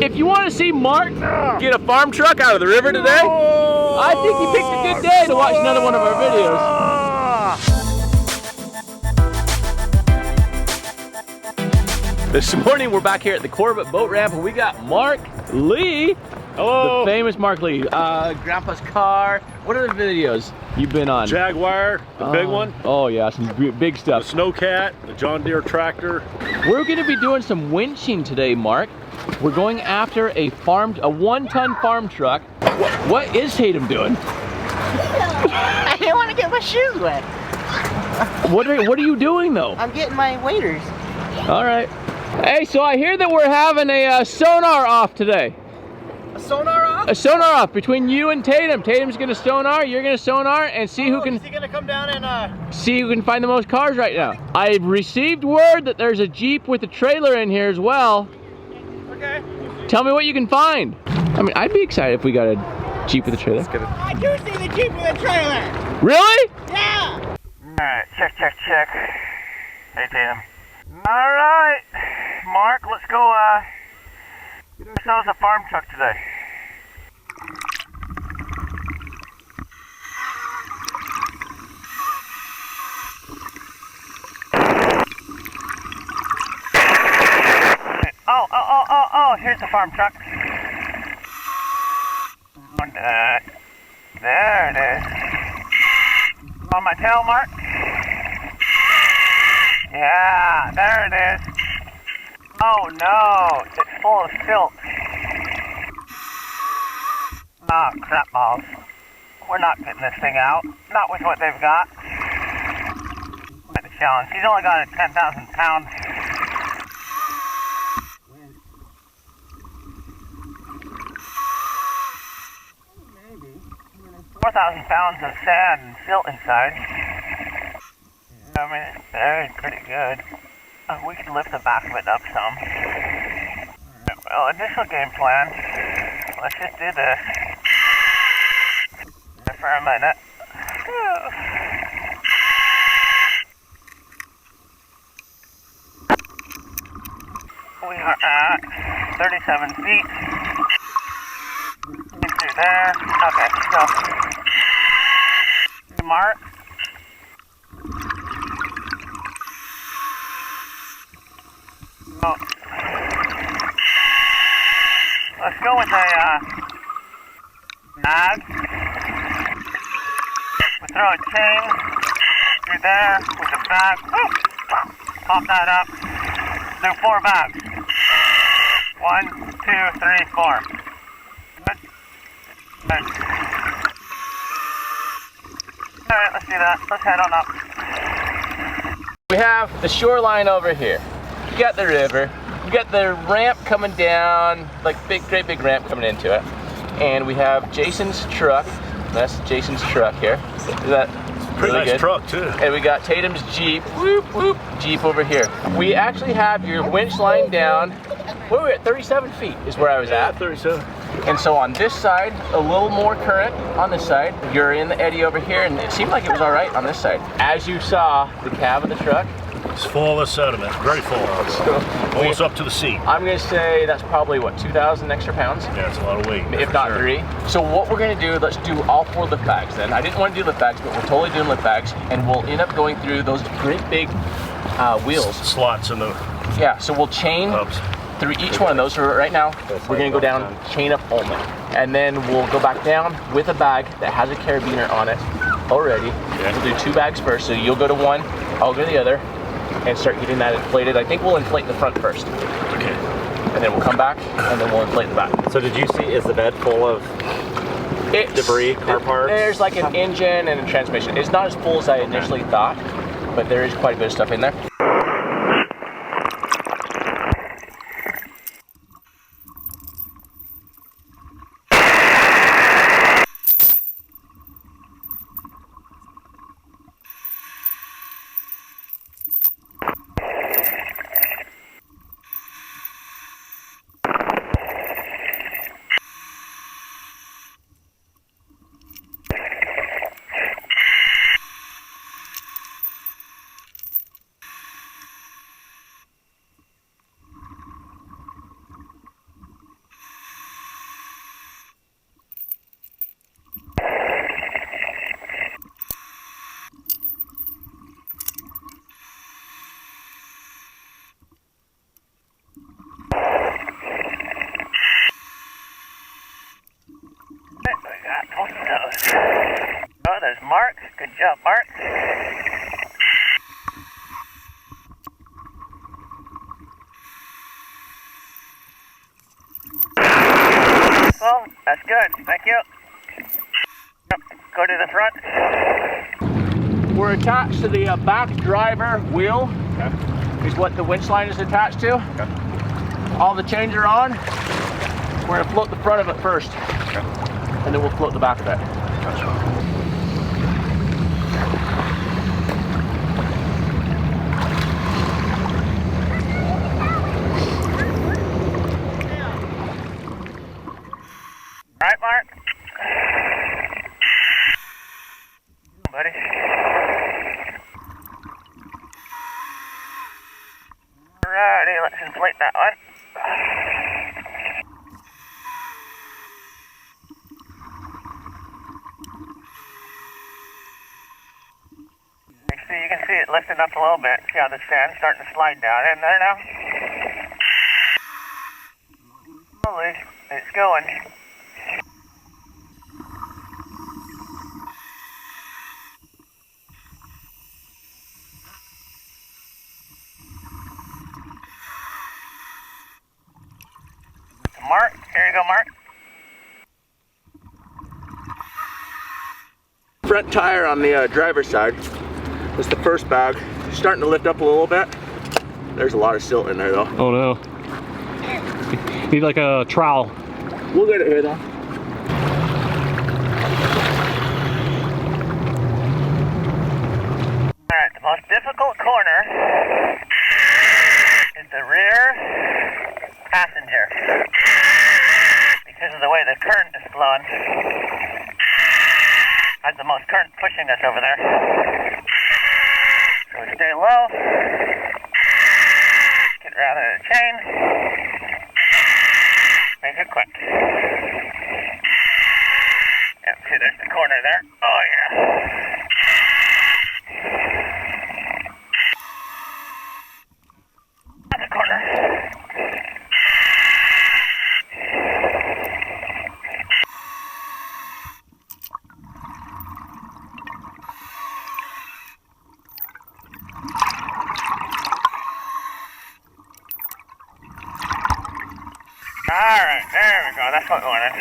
if you want to see Mark get a farm truck out of the river today, I think he picked a good day to watch another one of our videos. This morning we're back here at the Corbett Boat Ramp and we got Mark Lee. Hello. The famous Mark Lee. Grandpa's car. What other videos you've been on? Jaguar, the big one. Oh yeah, some big stuff. The Snowcat, the John Deere tractor. We're going to be doing some winching today, Mark. We're going after a 1-ton farm truck. What is Tatum doing? I didn't want to get my shoes wet. What are you doing though? I'm getting my waders. All right. Hey, so I hear that we're having a sonar off today. A sonar off? A sonar off between you and Tatum. Tatum's gonna sonar, you're gonna sonar, and see who can. Is he gonna come down and see who can find the most cars right now. I received word that there's a Jeep with a trailer in here as well. Okay. Tell me what you can find. I mean, I'd be excited if we got a Jeep with a trailer. I do see the Jeep with a trailer. Really? Yeah. Alright, check. Hey, Tatum. Alright, Mark, let's go, get ourselves a farm truck today. Oh, here's the farm truck. There it is. On my tail, Mark? Yeah, there it is. Oh no, it's full of silt. Ah, crap balls. We're not getting this thing out. Not with what they've got. Quite the challenge. He's only got a 10,000 pound. 4,000 pounds of sand and silt inside. I mean, it's very pretty good. We can lift the back of it up some. Well, initial game plan, let's just do this for a minute. We are at 37 feet. Through there. Okay, so Mark. Oh. Let's go with a mag. We throw a chain through there with a bag. Woo! Pop that up. Do 4 bags. 1, 2, 3, 4. Good. Alright, let's do that. Let's head on up. We have the shoreline over here. You got the river. You got the ramp coming down, like great big ramp coming into it. And we have Jason's truck. That's Jason's truck here. Is that pretty really nice good? truck too. And we got Tatum's Jeep. Whoop whoop. Jeep over here. We actually have your winch line down. Where were we at? 37 feet is where I was at. 37. And so on this side, a little more current on this side. You're in the eddy over here, and it seemed like it was all right on this side. As you saw, the cab of the truck. It's full of sediment, very full. Almost up to the seat. I'm gonna say that's probably what, 2,000 extra pounds? Yeah, it's a lot of weight. If not sure. 3. So what we're gonna do, let's do all 4 lift bags then. I didn't want to do lift bags, but we're totally doing lift bags, and we'll end up going through those great big wheels. Slots in the Yeah, so we'll chain hubs through each one of those. So right now, we're gonna go down, chain up only. And then we'll go back down with a bag that has a carabiner on it already. Okay. We'll do 2 bags first, so you'll go to one, I'll go to the other, and start getting that inflated. I think we'll inflate the front first. Okay. And then we'll come back, and then we'll inflate the back. So did you see, is the bed full of debris, car parts? There's like an engine and a transmission. It's not as full as I initially thought, but there is quite a bit of stuff in there. Good job, Mark. Well, that's good. Thank you. Go to the front. We're attached to the back driver wheel. Okay. Is what the winch line is attached to. Okay. All the chains are on. We're gonna float the front of it first. Okay. And then we'll float the back of it. Gotcha. All right, Mark. Buddy. Alrighty, let's inflate that one. You can see it lifting up a little bit. See how the sand's starting to slide down in there now? Slowly, it's going. Mark, here you go, Mark. Front tire on the driver's side. That's the first bag. Starting to lift up a little bit. There's a lot of silt in there though. Oh no. Need like a trowel. We'll get it here though. Alright, the most difficult corner is the rear passenger. Because of the way the current is flowing. Has the most current pushing us over there. So we stay low. Get out of the chain. Make it quick. Yep, see there's the corner there. Oh yeah. That's the corner. Alright, there we go, that's what we wanted.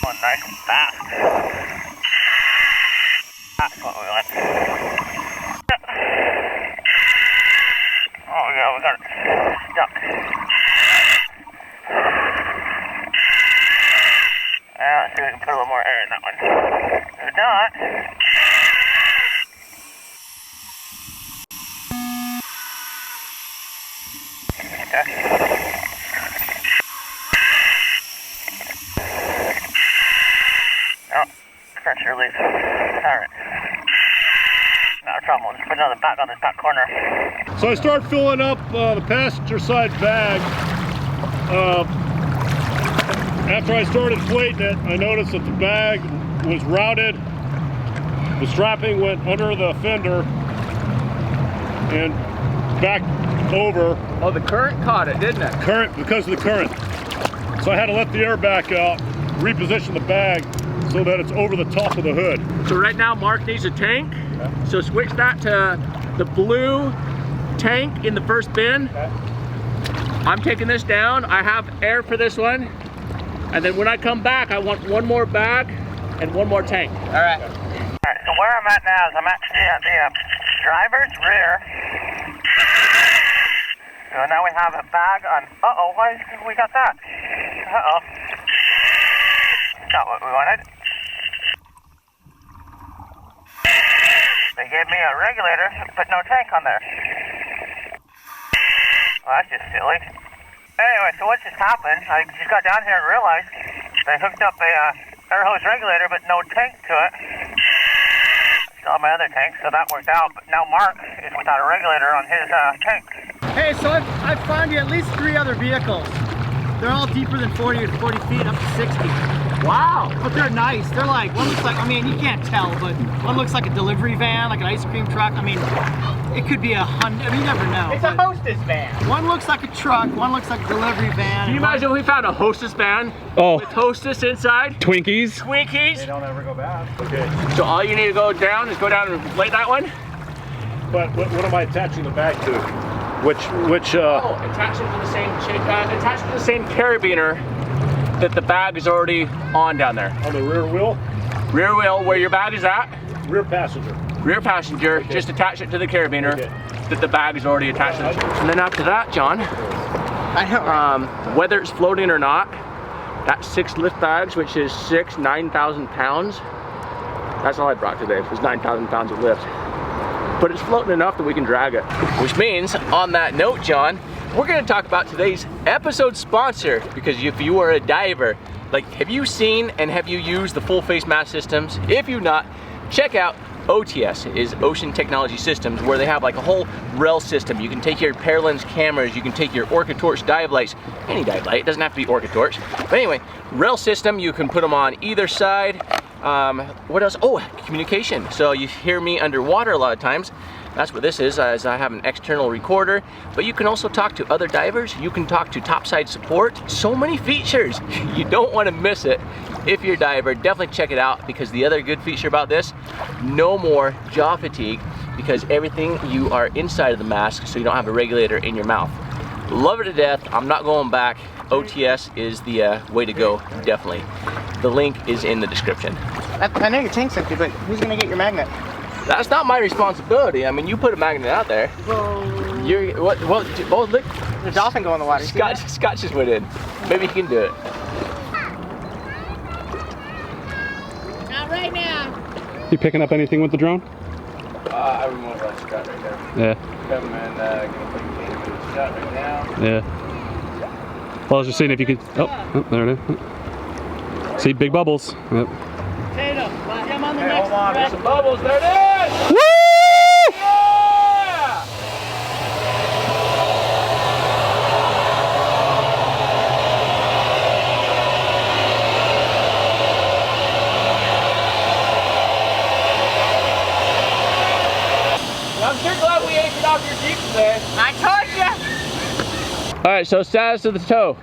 Going nice and fast. That's what we want. Oh yeah, we got it stuck. Let's see if we can put a little more air in that one. If not, okay. Oh, pressure release. Alright. Not a problem, we'll just put another back on this back corner. So I start filling up the passenger side bag. After I started inflating it, I noticed that the bag was routed. The strapping went under the fender and back over. Oh, the current caught it, didn't it? Current, because of the current. So I had to let the air back out, reposition the bag so that it's over the top of the hood. So right now Mark needs a tank. So switch that to the blue tank in the first bin. I'm taking this down. I have air for this one. And then when I come back, I want one more bag and one more tank. All right, so where I'm at now is I'm actually at the driver's rear. So now we have a bag on, uh-oh, why we got that? Uh-oh. Not what we wanted. They gave me a regulator, but no tank on there. Well, that's just silly. Anyway, so what just happened, I just got down here and realized they hooked up a air hose regulator, but no tank to it. Still have my other tank, so that worked out. But now Mark is without a regulator on his tank. Hey, so I've found you at least 3 other vehicles. They're all deeper than 40 or 40 feet, up to 60. Wow. But they're nice. They're like, one looks like, I mean, you can't tell, but one looks like a delivery van, like an ice cream truck. I mean, it could be 100, I mean, you never know. It's a hostess van. One looks like a truck, one looks like a delivery van. Can you imagine if we found a hostess van with hostess inside? Twinkies. Twinkies. They don't ever go bad. Okay. So all you need to go down is go down and inflate that one. But what am I attaching the bag to? Which Oh, attach it to the same attach it to the same carabiner that the bag is already on down there. on the rear wheel? Rear wheel, where your bag is at. Rear passenger. Rear passenger, just attach it to the carabiner that the bag is already attached to. And then after that, John, whether it's floating or not, that's 6 lift bags, which is 9,000 pounds. That's all I brought today, was 9,000 pounds of lift. But it's floating enough that we can drag it. Which means, on that note, John, we're gonna talk about today's episode sponsor, because if you are a diver, like, have you seen and have you used the full face mask systems? If you've not, check out OTS, is Ocean Technology Systems, where they have like a whole REL system. You can take your Paralens cameras, you can take your Orca Torch dive lights, any dive light, it doesn't have to be Orca Torch. But anyway, REL system, you can put them on either side. What else? Oh, communication. So you hear me underwater a lot of times. That's what this is, as I have an external recorder. But you can also talk to other divers. You can talk to topside support. So many features. You don't want to miss it. If you're a diver, definitely check it out, because the other good feature about this, no more jaw fatigue, because everything you are inside of the mask, so you don't have a regulator in your mouth. Love it to death. I'm not going back. OTS is the way to go, definitely. The link is in the description. I know your tank's empty, but who's gonna get your magnet? That's not my responsibility. I mean, you put a magnet out there. You're what? Both look. The dolphin go in the water. Scott just went in. Maybe he can do it. Not right now. You picking up anything with the drone? I remote right Scott right there. Yeah. Come and gonna take Scott right now. Yeah. Well, I was just seeing if you could. Oh, there it is. See, big bubbles. Yep. Tatum, I'm on the Hey, next hold on, there's thread. some bubbles. There it is. Woo! Yeah! I'm sure glad we anchored off your Jeep today. I told you. All right, so status of the tow.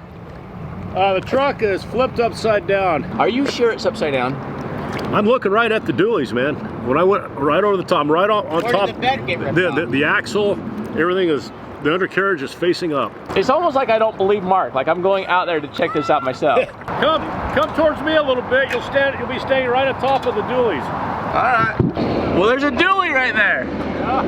The truck is flipped upside down. Are you sure it's upside down? I'm looking right at the dualies, man. When I went right over the top, I'm right on Where top. did the bed get ripped off? The axle, everything is, the undercarriage is facing up. It's almost like I don't believe Mark. Like I'm going out there to check this out myself. Come towards me a little bit. You'll be standing right on top of the dualies. All right. Well, there's a dually right there. Yeah.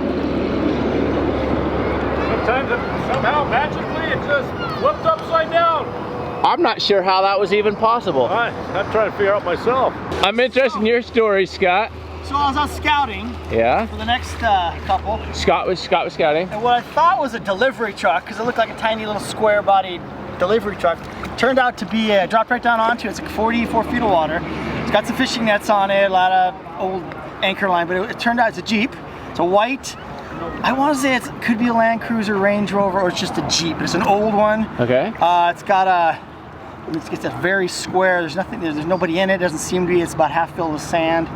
Sometimes somehow magically it just flipped upside down. I'm not sure how that was even possible. I'm trying to figure out myself. I'm interested in your story, Scott. So I was out scouting Yeah. for the next couple, Scott was scouting. and what I thought was a delivery truck, because it looked like a tiny little square-bodied delivery truck, turned out to be dropped right down onto it. It's like 44 feet of water. It's got some fishing nets on it, a lot of old anchor line, but it turned out it's a Jeep. It's a white. I want to say it could be a Land Cruiser, Range Rover, or it's just a Jeep. It's an old one. Okay. It's got a. It's a very square. There's nothing. There's nobody in it. Doesn't seem to be. It's about half filled with sand.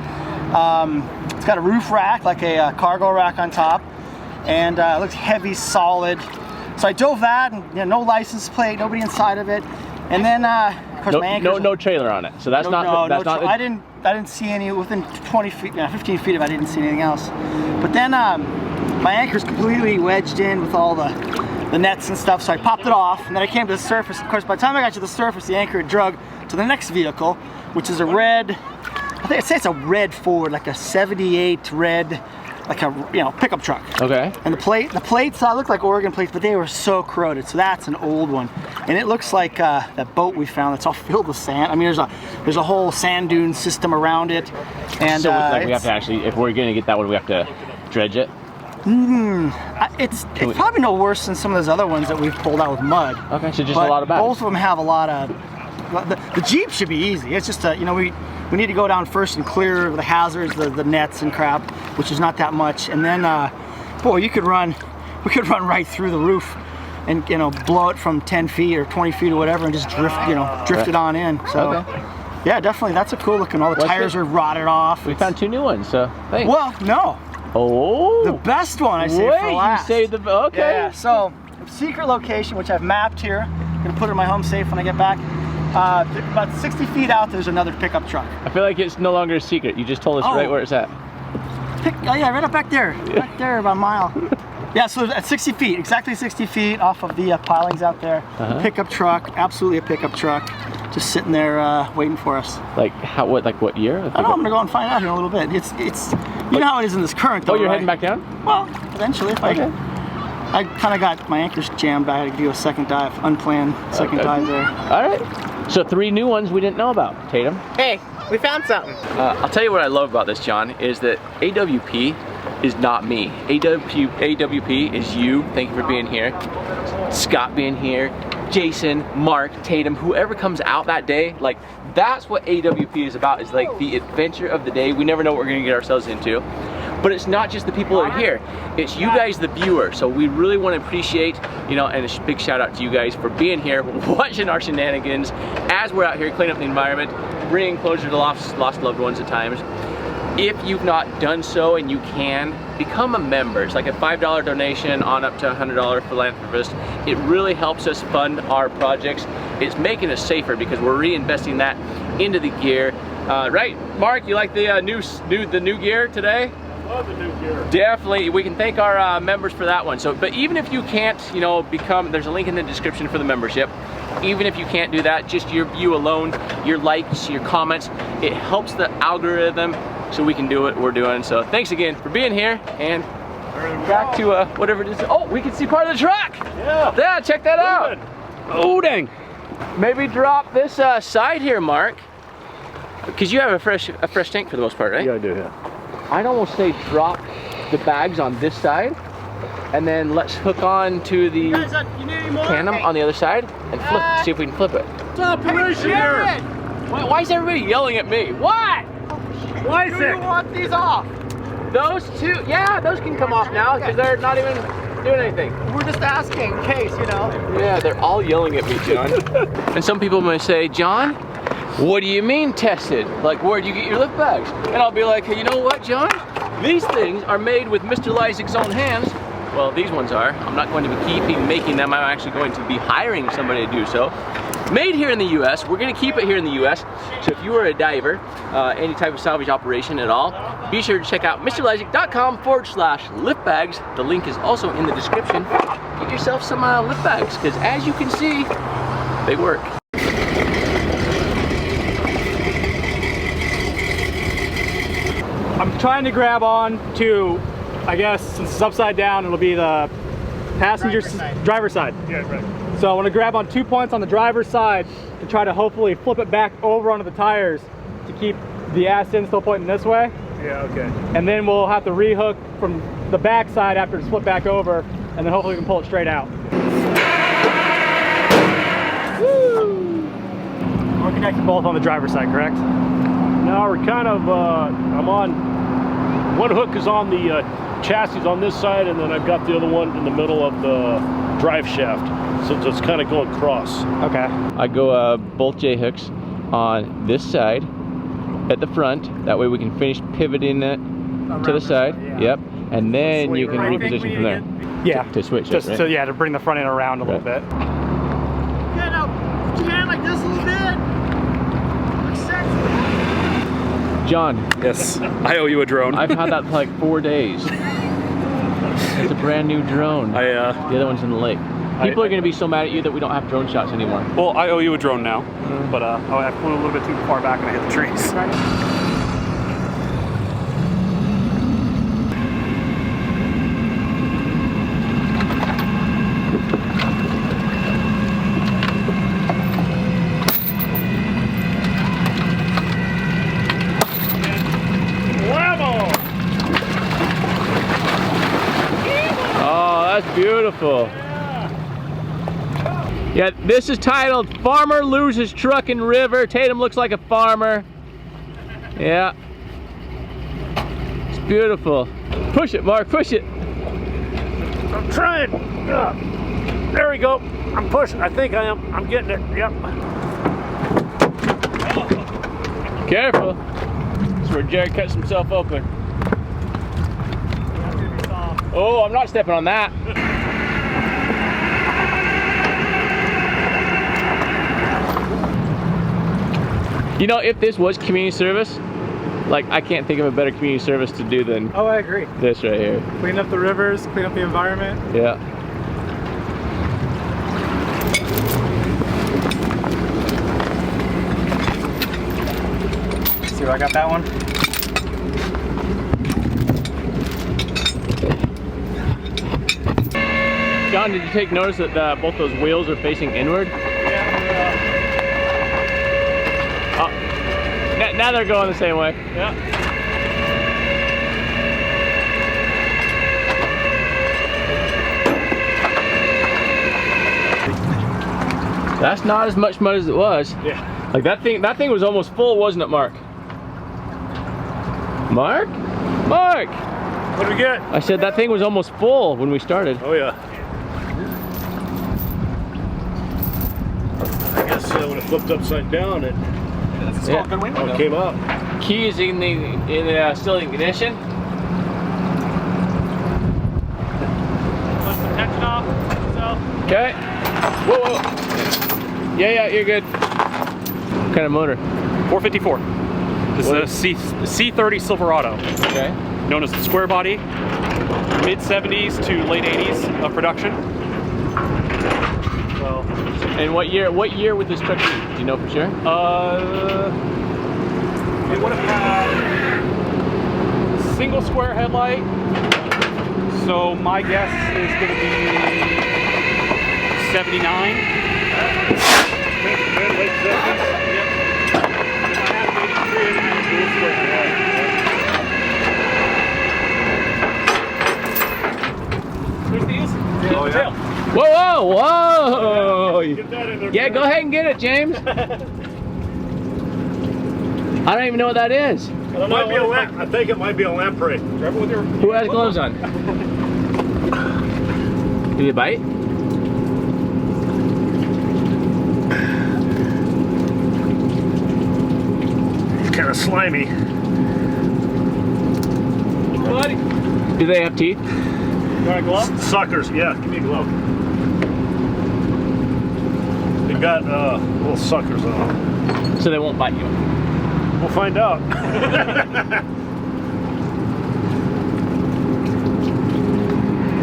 It's got a roof rack, like a cargo rack on top, and it looks heavy, solid. So I dove that, and no license plate, nobody inside of it, and then of course my anchors. No trailer on it. So that's not. I didn't see any within 20 feet, 15 feet of it. I didn't see anything else. But then my anchor's completely wedged in with all the nets and stuff, so I popped it off, and then I came to the surface. Of course, by the time I got to the surface, the anchor had drug to the next vehicle, which is a red, I think I'd say it's a red Ford, like a 78 red, like a pickup truck. Okay. And the plates look like Oregon plates, but they were so corroded. So that's an old one, and it looks like that boat we found that's all filled with sand. I mean, there's a whole sand dune system around it, and So like we have to actually, if we're gonna get that one, we have to dredge it. It's probably no worse than some of those other ones that we've pulled out with mud. Okay, so just But a lot of bags. both of them have a lot of. The Jeep should be easy. It's just we need to go down first and clear the hazards, the nets and crap, which is not that much, and then boy, we could run right through the roof and blow it from 10 feet or 20 feet or whatever and just drift it on in. So Yeah, definitely. That's a cool looking. All the tires are rotted off. We found 2 new ones, so thanks. Well, no. Oh. The best one I saved for last. You saved the, okay. Yeah, so secret location, which I've mapped here. I'm gonna put it in my home safe when I get back. About 60 feet out, there's another pickup truck. I feel like it's no longer a secret. You just told us right where it's at. Oh yeah, right up back there. Back there, about a mile. Yeah, so at 60 feet, exactly 60 feet off of the pilings out there. Pickup truck, absolutely a pickup truck. Just sitting there waiting for us. Like how? What? Like what year? I don't know. I'm gonna go and find out here in a little bit. It's you know how it is in this current. Though, you're right? heading back down? Well, eventually, if I kind of got my anchors jammed. I had to do a second dive, unplanned second dive there. All right. So 3 new ones we didn't know about, Tatum. Hey, we found something. I'll tell you what I love about this, John, is that AWP is not me. AWP is you. Thank you for being here. Scott being here. Jason, Mark, Tatum, whoever comes out that day, like that's what AWP is about, is like the adventure of the day. We never know what we're gonna get ourselves into. But it's not just the people that are here, it's you guys, the viewer. So we really want to appreciate, you know, and a big shout out to you guys for being here, watching our shenanigans as we're out here cleaning up the environment, bringing closure to lost loved ones at times. If you've not done so and you can, become a member. It's like a $5 donation on up to $100 philanthropist. It really helps us fund our projects. It's making us safer because we're reinvesting that into the gear. Right, Mark? You like the new gear today? Love the new gear. Definitely, we can thank our members for that one. So, but even if you can't, you know, become, there's a link in the description for the membership. Even if you can't do that, just your view alone, your likes, your comments, it helps the algorithm so we can do what we're doing. So thanks again for being here, and back to whatever it is. Oh, we can see part of the truck. Yeah, check that out. Oh dang. Maybe drop this side here, Mark, because you have a fresh tank for the most part, right? Yeah, I do. Yeah. I'd almost say drop the bags on this side, and then let's hook on to the Canam on the other side and flip. See if we can flip it. It's operation here. Why is everybody yelling at me? What? Why is Do you want these off? Those two? Yeah, those can come off now because they're not even doing anything. We're just asking in case, you know. Yeah, they're all yelling at me, John. And some people may say, John, what do you mean tested? Like, where'd you get your lift bags? And I'll be like, hey, you know what, John? These things are made with Mr. Lysak's own hands. Well, these ones are. I'm not going to be making them. I'm actually going to be hiring somebody to do so. Made here in the US. We're going to keep it here in the US. So if you are a diver, any type of salvage operation at all, be sure to check out MrLysak.com/lift bags. The link is also in the description. Get yourself some lift bags, because as you can see, they work. I'm trying to grab on to, I guess, since it's upside down, it'll be the passenger driver side. Yeah, right. So I want to grab on 2 points on the driver's side to try to hopefully flip it back over onto the tires to keep the ass end still pointing this way. Yeah, okay. And then we'll have to rehook from the back side after it's flipped back over, and then hopefully we can pull it straight out. Woo! We're connected both on the driver's side, correct? Now we're kind of, I'm on, one hook is on the chassis on this side, and then I've got the other one in the middle of the drive shaft. So it's kind of going cross. Okay. I go both J hooks on this side at the front. That way we can finish pivoting it to the side. Yep. And then you can reposition from there. Yeah. To switch just it, right? to, yeah, to bring the front end around a little bit. Yeah, now, put your hand like this a little bit. Like sexy. John. Yes. I owe you a drone. I've had that for like 4 days. It's a brand new drone. The other one's in the lake. People are going to be so mad at you that we don't have drone shots anymore. Well, I owe you a drone now. But I flew a little bit too far back and I hit the trees. Oh, that's beautiful. Yeah, this is titled Farmer Loses Truck in River. Tatum looks like a farmer. Yeah. It's beautiful. Push it, Mark, push it. I'm trying. There we go. I'm pushing. I think I am. I'm getting it. Yep. Careful. That's where Jared cuts himself open. Oh, I'm not stepping on that. You know, if this was community service, like, I can't think of a better community service to do than Oh, I agree. this right here. Clean up the rivers, clean up the environment. Yeah. See where I got that one? John, did you take notice that both those wheels are facing inward? Now they're going the same way. Yeah. That's not as much mud as it was. Yeah. Like that thing was almost full, wasn't it, Mark? Mark? Mark! What do we get? I said that thing was almost full when we started. Oh yeah. I guess when it flipped upside down, it came up. Key is still in ignition. Put some tension off. So. Okay. Whoa, whoa. Yeah, you're good. What kind of motor? 454. This is a C30 Silverado, Okay. known as the square body. Mid 70s to late 80s of production. So, And what year would this truck be? Do you know for sure? it would have had single square headlight. So my guess is going to be 79. Late 70s. Here's these. Oh, yeah. Whoa, whoa! Get that in there. Yeah, go ahead and get it, James. I don't even know what that is. It might be a lamp. I think it might be a lamprey. Who has gloves on? Did you bite? It's kind of slimy. Do they have teeth? You want a glove? Suckers, yeah. Give me a glove. They got little suckers on them. So they won't bite you. We'll find out.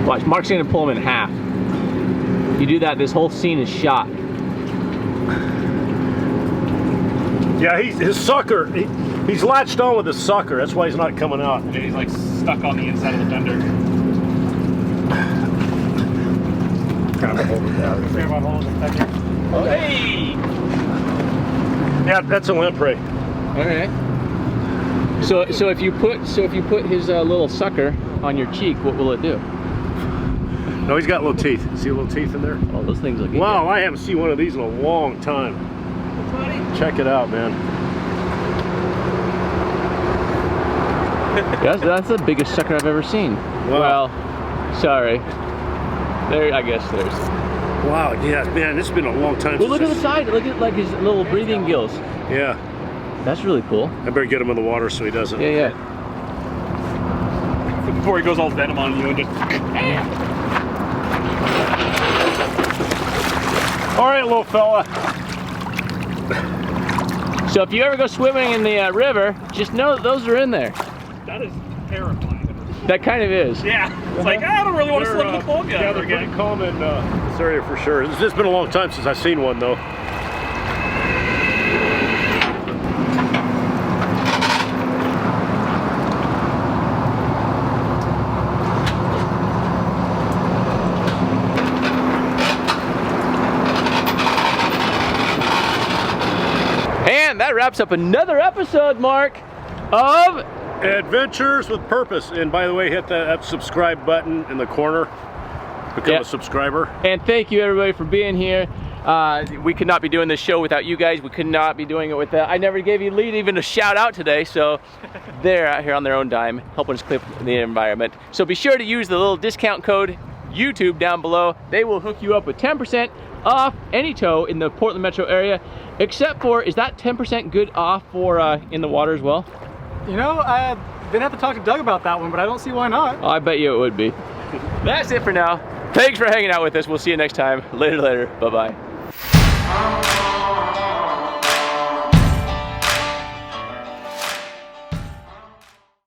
Watch, Mark's gonna pull him in half. You do that, this whole scene is shot. Yeah, his sucker. He's latched on with his sucker. That's why he's not coming out. And he's like stuck on the inside of the fender. Kind of hold it down. Care about holding the fender. Hey! Yeah, that's a lamprey. Alright. So if you put his little sucker on your cheek, what will it do? No, he's got little teeth. See little teeth in there? Oh, those things look good. Wow, I haven't seen one of these in a long time. Check it out, man. That's the biggest sucker I've ever seen. Wow. Well, sorry. There, I guess there's. Wow, yeah, man, it's been a long time. Well, look at the side. Look at like his little breathing gills. Yeah, That's really cool. I better get him in the water so he doesn't. Yeah. Before he goes all venom on you and just. All right, little fella. So if you ever go swimming in the river, just know that those are in there. That is terrifying. That kind of is. Yeah. It's like, I don't really want to swim in the pool Yeah, ever they're again. pretty calm in this area for sure. It's been a long time since I've seen one, though. And that wraps up another episode, Mark, of Adventures with Purpose. And by the way, hit that subscribe button in the corner. Become a subscriber. And thank you everybody for being here. We could not be doing this show without you guys. We could not be doing it without. I never gave you lead even a shout out today, so they're out here on their own dime helping us clean up the environment. So be sure to use the little discount code YouTube down below. They will hook you up with 10% off any tow in the Portland metro area, except for, is that 10% good off for in the water as well? You know, I didn't have to talk to Doug about that one, but I don't see why not. Oh, I bet you it would be. That's it for now. Thanks for hanging out with us. We'll see you next time. Later. Bye-bye.